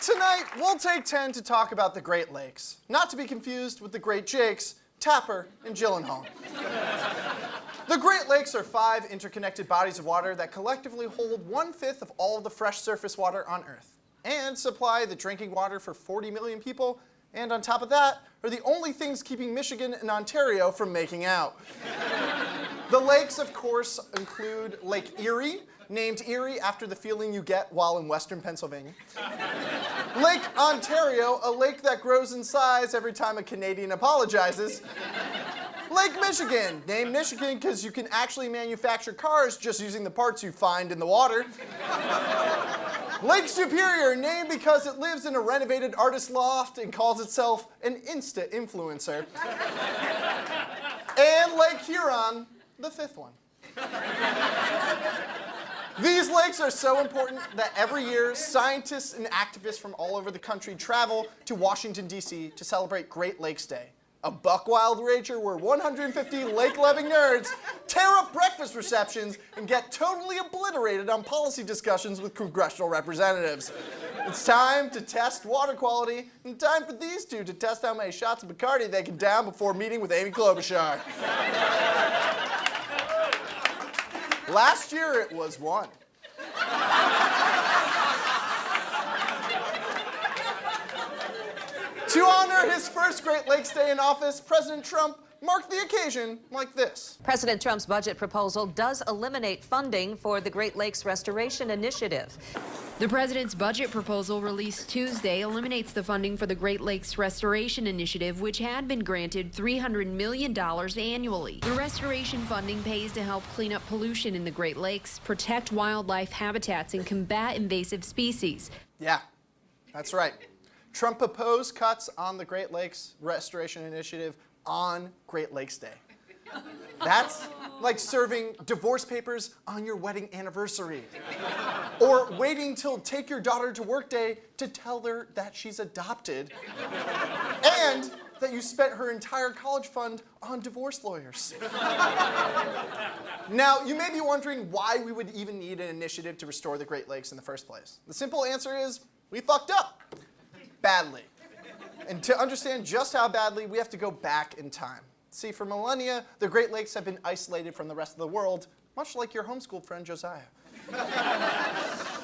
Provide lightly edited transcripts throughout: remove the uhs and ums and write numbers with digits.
Tonight, we'll take 10 to talk about the Great Lakes, not to be confused with the Great Jakes, Tapper, and Gyllenhaal. The Great Lakes are 5 interconnected bodies of water that collectively hold 1/5 of all of the fresh surface water on Earth, and supply the drinking water for 40 million people, and on top of that, are the only things keeping Michigan and Ontario from making out. The lakes, of course, include Lake Erie, named Erie after the feeling you get while in Western Pennsylvania. Lake Ontario, a lake that grows in size every time a Canadian apologizes. Lake Michigan, named Michigan because you can actually manufacture cars just using the parts you find in the water. Lake Superior, named because it lives in a renovated artist loft and calls itself an Insta-influencer. And Lake Huron, the 5th one. These lakes are so important that every year, scientists and activists from all over the country travel to Washington, D.C. to celebrate Great Lakes Day, a buck-wild rager where 150 lake-loving nerds tear up breakfast receptions and get totally obliterated on policy discussions with congressional representatives. It's time to test water quality, and time for these two to test how many shots of Bacardi they can down before meeting with Amy Klobuchar. Last year, it was 1. To honor his first Great Lakes Day in office, President Trump marked the occasion like this. President Trump's budget proposal does eliminate funding for the Great Lakes Restoration Initiative. The president's budget proposal released Tuesday eliminates the funding for the Great Lakes Restoration Initiative, which had been granted $300 million annually. The restoration funding pays to help clean up pollution in the Great Lakes, protect wildlife habitats, and combat invasive species. Yeah, that's right. Trump proposed cuts on the Great Lakes Restoration Initiative on Great Lakes Day. That's like serving divorce papers on your wedding anniversary. Or waiting till take your daughter to work day to tell her that she's adopted. And that you spent her entire college fund on divorce lawyers. Now, you may be wondering why we would even need an initiative to restore the Great Lakes in the first place. The simple answer is, we fucked up. Badly. And to understand just how badly, we have to go back in time. See, for millennia, the Great Lakes have been isolated from the rest of the world, much like your homeschooled friend Josiah.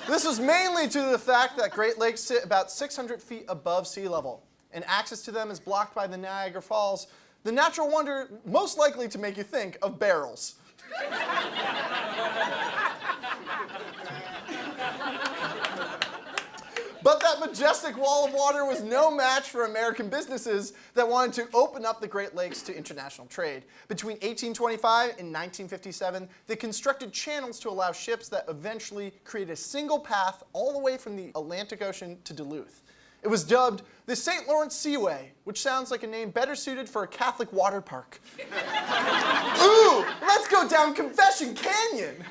This was mainly due to the fact that Great Lakes sit about 600 feet above sea level, and access to them is blocked by the Niagara Falls, the natural wonder most likely to make you think of barrels. But that majestic wall of water was no match for American businesses that wanted to open up the Great Lakes to international trade. Between 1825 and 1957, they constructed channels to allow ships that eventually created a single path all the way from the Atlantic Ocean to Duluth. It was dubbed the St. Lawrence Seaway, which sounds like a name better suited for a Catholic water park. Ooh, let's go down Confession Canyon.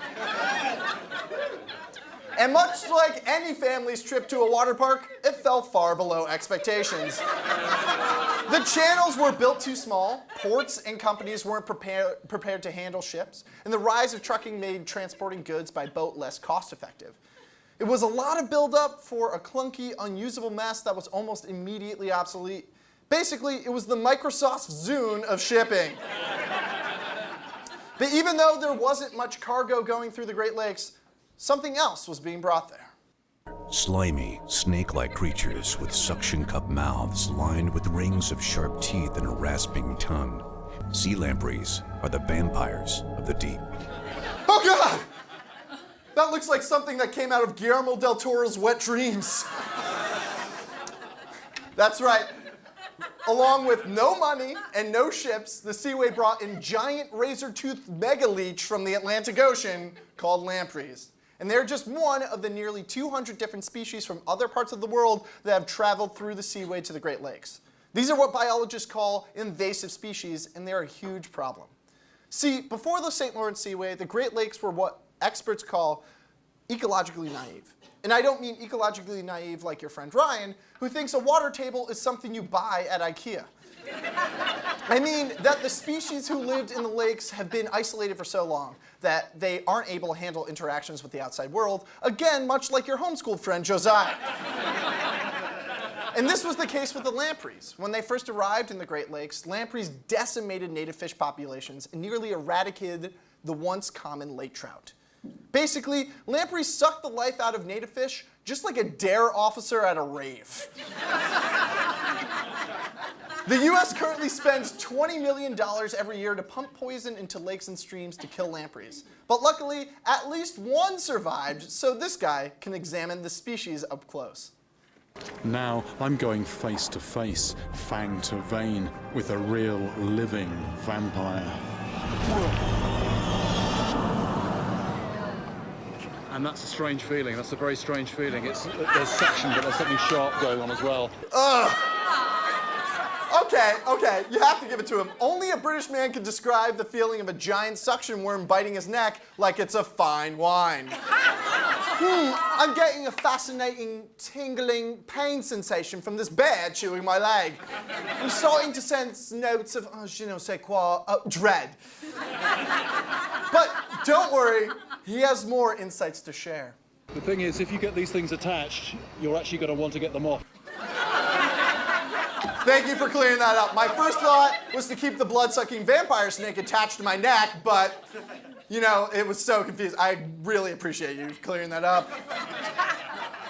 And much like any family's trip to a water park, it fell far below expectations. The channels were built too small, ports and companies weren't prepared to handle ships, and the rise of trucking made transporting goods by boat less cost-effective. It was a lot of build-up for a clunky, unusable mess that was almost immediately obsolete. Basically, it was the Microsoft Zune of shipping. But even though there wasn't much cargo going through the Great Lakes, something else was being brought there. Slimy, snake-like creatures with suction cup mouths lined with rings of sharp teeth and a rasping tongue. Sea lampreys are the vampires of the deep. Oh God! That looks like something that came out of Guillermo del Toro's Wet Dreams. That's right. Along with no money and no ships, the Seaway brought in giant razor-toothed megaleech from the Atlantic Ocean called lampreys. And they're just one of the nearly 200 different species from other parts of the world that have traveled through the Seaway to the Great Lakes. These are what biologists call invasive species, and they're a huge problem. See, before the St. Lawrence Seaway, the Great Lakes were what experts call ecologically naive. And I don't mean ecologically naive like your friend Ryan, who thinks a water table is something you buy at IKEA. I mean that the species who lived in the lakes have been isolated for so long that they aren't able to handle interactions with the outside world, again, much like your homeschooled friend Josiah. And this was the case with the lampreys. When they first arrived in the Great Lakes, lampreys decimated native fish populations and nearly eradicated the once common lake trout. Basically, lampreys sucked the life out of native fish just like a dare officer at a rave. The US currently spends $20 million every year to pump poison into lakes and streams to kill lampreys. But luckily, at least one survived, so this guy can examine the species up close. Now I'm going face to face, fang to vein, with a real living vampire. And that's a strange feeling. That's a very strange feeling. There's suction, but there's something sharp going on as well. Okay, you have to give it to him. Only a British man can describe the feeling of a giant suction worm biting his neck like it's a fine wine. I'm getting a fascinating, tingling pain sensation from this bear chewing my leg. I'm starting to sense notes of, je ne sais quoi, dread. But don't worry, he has more insights to share. The thing is, if you get these things attached, you're actually going to want to get them off. Thank you for clearing that up. My first thought was to keep the blood-sucking vampire snake attached to my neck, but, you know, it was so confused. I really appreciate you clearing that up.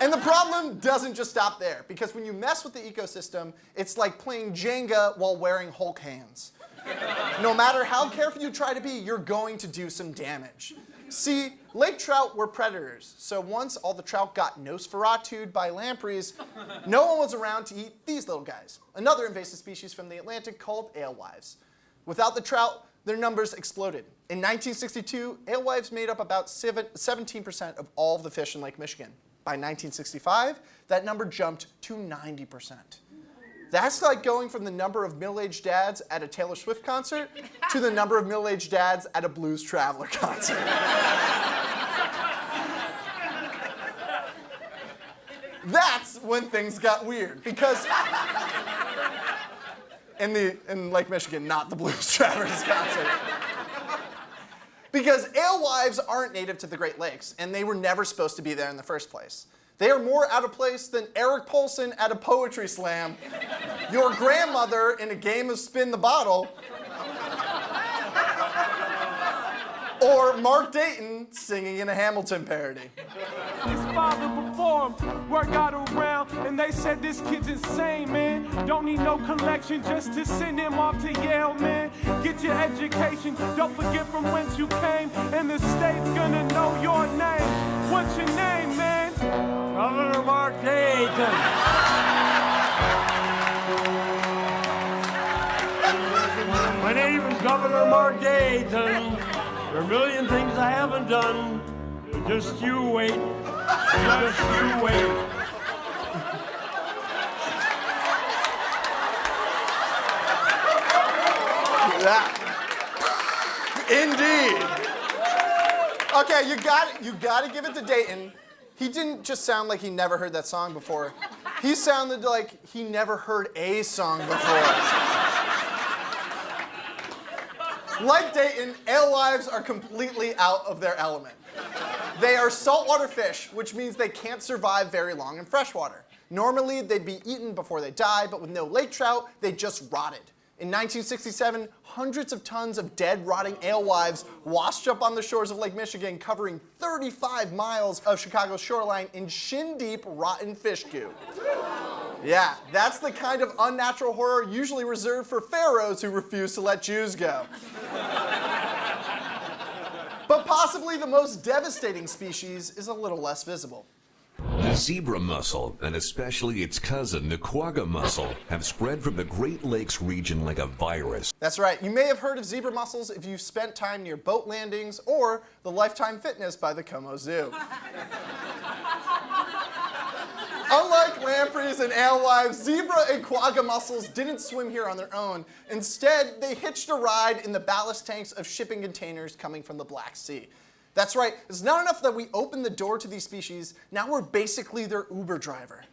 And the problem doesn't just stop there, because when you mess with the ecosystem, it's like playing Jenga while wearing Hulk hands. No matter how careful you try to be, you're going to do some damage. See, lake trout were predators, so once all the trout got nosferatu'd by lampreys, no one was around to eat these little guys, another invasive species from the Atlantic called alewives. Without the trout, their numbers exploded. In 1962, alewives made up about 17% of all of the fish in Lake Michigan. By 1965, that number jumped to 90%. That's like going from the number of middle-aged dads at a Taylor Swift concert to the number of middle-aged dads at a Blues Traveler concert. That's when things got weird, because in Lake Michigan, not the Blues Travelers concert. Because alewives aren't native to the Great Lakes, and they were never supposed to be there in the first place. They are more out of place than Eric Polson at a poetry slam, your grandmother in a game of spin the bottle, or Mark Dayton singing in a Hamilton parody. His father performed, word got around, and they said this kid's insane, man. Don't need no collection just to send him off to Yale, man. Get your education, don't forget from whence you came, and the state's gonna know your name. What's your name, man? Governor Mark Dayton. My name is Governor Mark Dayton. There are a million things I haven't done. Just you wait. Just you wait. Yeah. Indeed. Okay, you got to give it to Dayton. He didn't just sound like he never heard that song before. He sounded like he never heard a song before. Like Dayton, alewives are completely out of their element. They are saltwater fish, which means they can't survive very long in freshwater. Normally, they'd be eaten before they die, but with no lake trout, they just rotted. In 1967, hundreds of tons of dead, rotting alewives washed up on the shores of Lake Michigan, covering 35 miles of Chicago's shoreline in shin-deep, rotten fish goo. Yeah, that's the kind of unnatural horror usually reserved for pharaohs who refuse to let Jews go. But possibly the most devastating species is a little less visible. The zebra mussel, and especially its cousin, the quagga mussel, have spread from the Great Lakes region like a virus. That's right. You may have heard of zebra mussels if you've spent time near boat landings or the Lifetime Fitness by the Como Zoo. Unlike lampreys and alewives, zebra and quagga mussels didn't swim here on their own. Instead, they hitched a ride in the ballast tanks of shipping containers coming from the Black Sea. That's right, it's not enough that we opened the door to these species, now we're basically their Uber driver.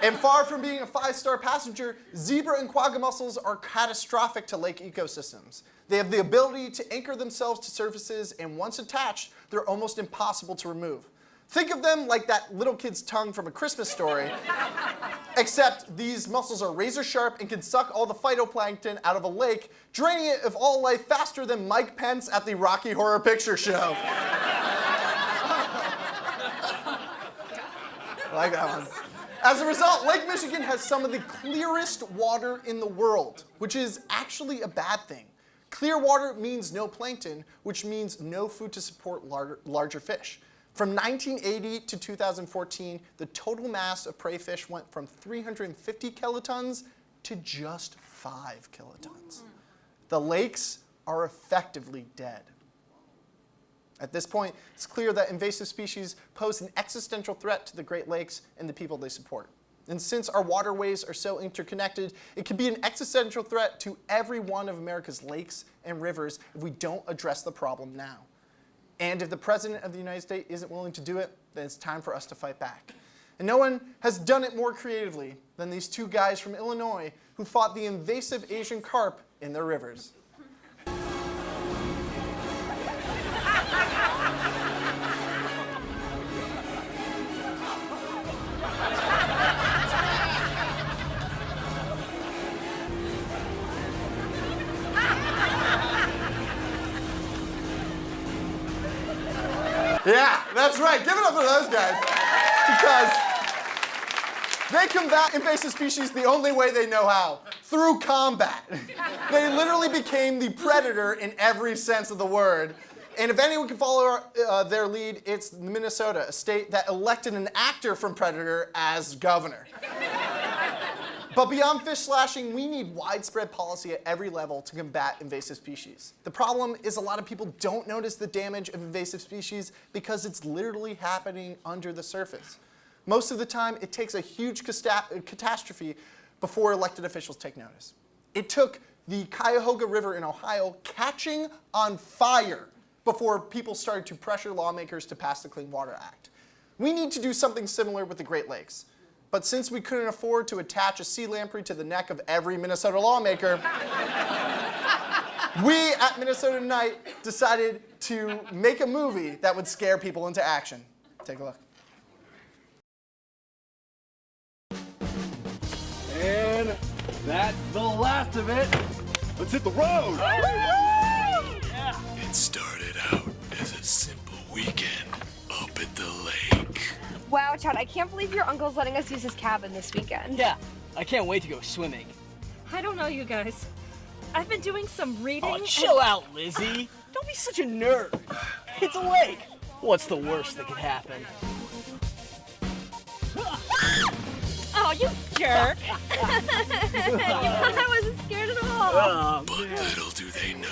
And far from being a 5-star passenger, zebra and quagga mussels are catastrophic to lake ecosystems. They have the ability to anchor themselves to surfaces, and once attached, they're almost impossible to remove. Think of them like that little kid's tongue from A Christmas Story, except these mussels are razor sharp and can suck all the phytoplankton out of a lake, draining it of all life faster than Mike Pence at the Rocky Horror Picture Show. I like that one. As a result, Lake Michigan has some of the clearest water in the world, which is actually a bad thing. Clear water means no plankton, which means no food to support larger fish. From 1980 to 2014, the total mass of prey fish went from 350 kilotons to just 5 kilotons. The lakes are effectively dead. At this point, it's clear that invasive species pose an existential threat to the Great Lakes and the people they support. And since our waterways are so interconnected, it can be an existential threat to every one of America's lakes and rivers if we don't address the problem now. And if the President of the United States isn't willing to do it, then it's time for us to fight back. And no one has done it more creatively than these two guys from Illinois who fought the invasive Asian carp in their rivers. Yeah, that's right. Give it up for those guys. Because they combat invasive species the only way they know how, through combat. They literally became the predator in every sense of the word. And if anyone can follow their lead, it's Minnesota, a state that elected an actor from Predator as governor. But beyond fish slashing, we need widespread policy at every level to combat invasive species. The problem is a lot of people don't notice the damage of invasive species because it's literally happening under the surface. Most of the time, it takes a huge catastrophe before elected officials take notice. It took the Cuyahoga River in Ohio catching on fire before people started to pressure lawmakers to pass the Clean Water Act. We need to do something similar with the Great Lakes. But since we couldn't afford to attach a sea lamprey to the neck of every Minnesota lawmaker, we at Minnesota Tonight decided to make a movie that would scare people into action. Take a look. And that's the last of it. Let's hit the road. It started out as a simple weekend up at the lake. Wow, Chad, I can't believe your uncle's letting us use his cabin this weekend. Yeah, I can't wait to go swimming. I don't know, you guys. I've been doing some reading. Oh, chill out, Lizzie. Don't be such a nerd. It's a lake. What's the worst that could happen? Oh, you jerk. I wasn't scared at all. But little do they know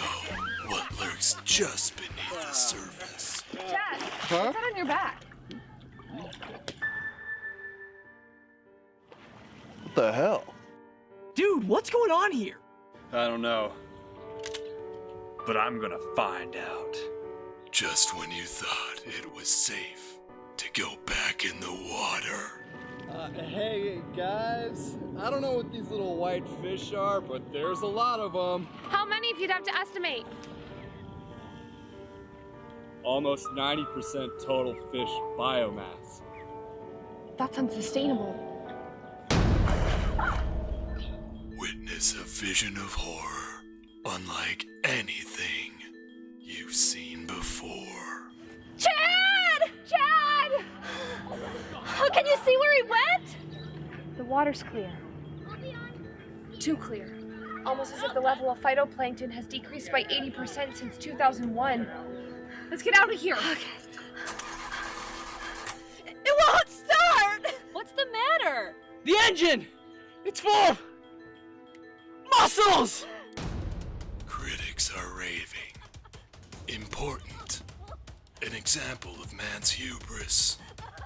what lurks just beneath the surface. Chad, what's that on your back? What the hell? Dude, what's going on here? I don't know. But I'm gonna find out. Just when you thought it was safe to go back in the water. Hey guys, I don't know what these little white fish are, but there's a lot of them. How many if you'd have to estimate? Almost 90% total fish biomass. That's unsustainable. Witness a vision of horror unlike anything you've seen before. Chad! Chad! Oh, can you see where he went? The water's clear. Too clear. Almost as if the level of phytoplankton has decreased by 80% since 2001. Let's get out of here. Okay. It won't start! What's the matter? The engine! It's full of mussels! Critics are raving. Important. An example of man's hubris.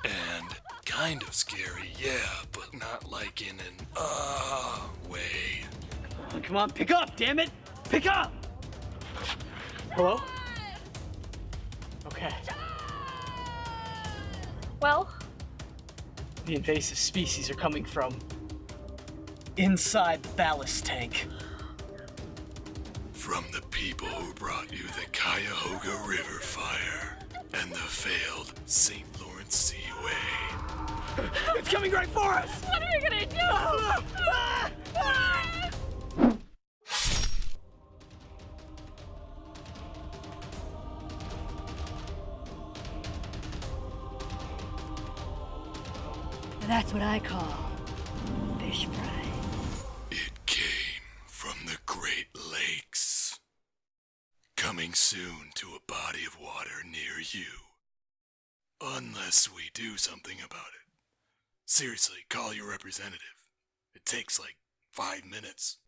And kind of scary, yeah, but not like in an way. Come on, pick up, damn it! Pick up! Hello? Okay. Well? The invasive species are coming from inside the ballast tank. From the people who brought you the Cuyahoga River fire and the failed St. Lawrence Seaway. It's coming right for us! What are we gonna do? That's what I call fish fry. It came from the Great Lakes. Coming soon to a body of water near you. Unless we do something about it. Seriously, call your representative. It takes like 5 minutes.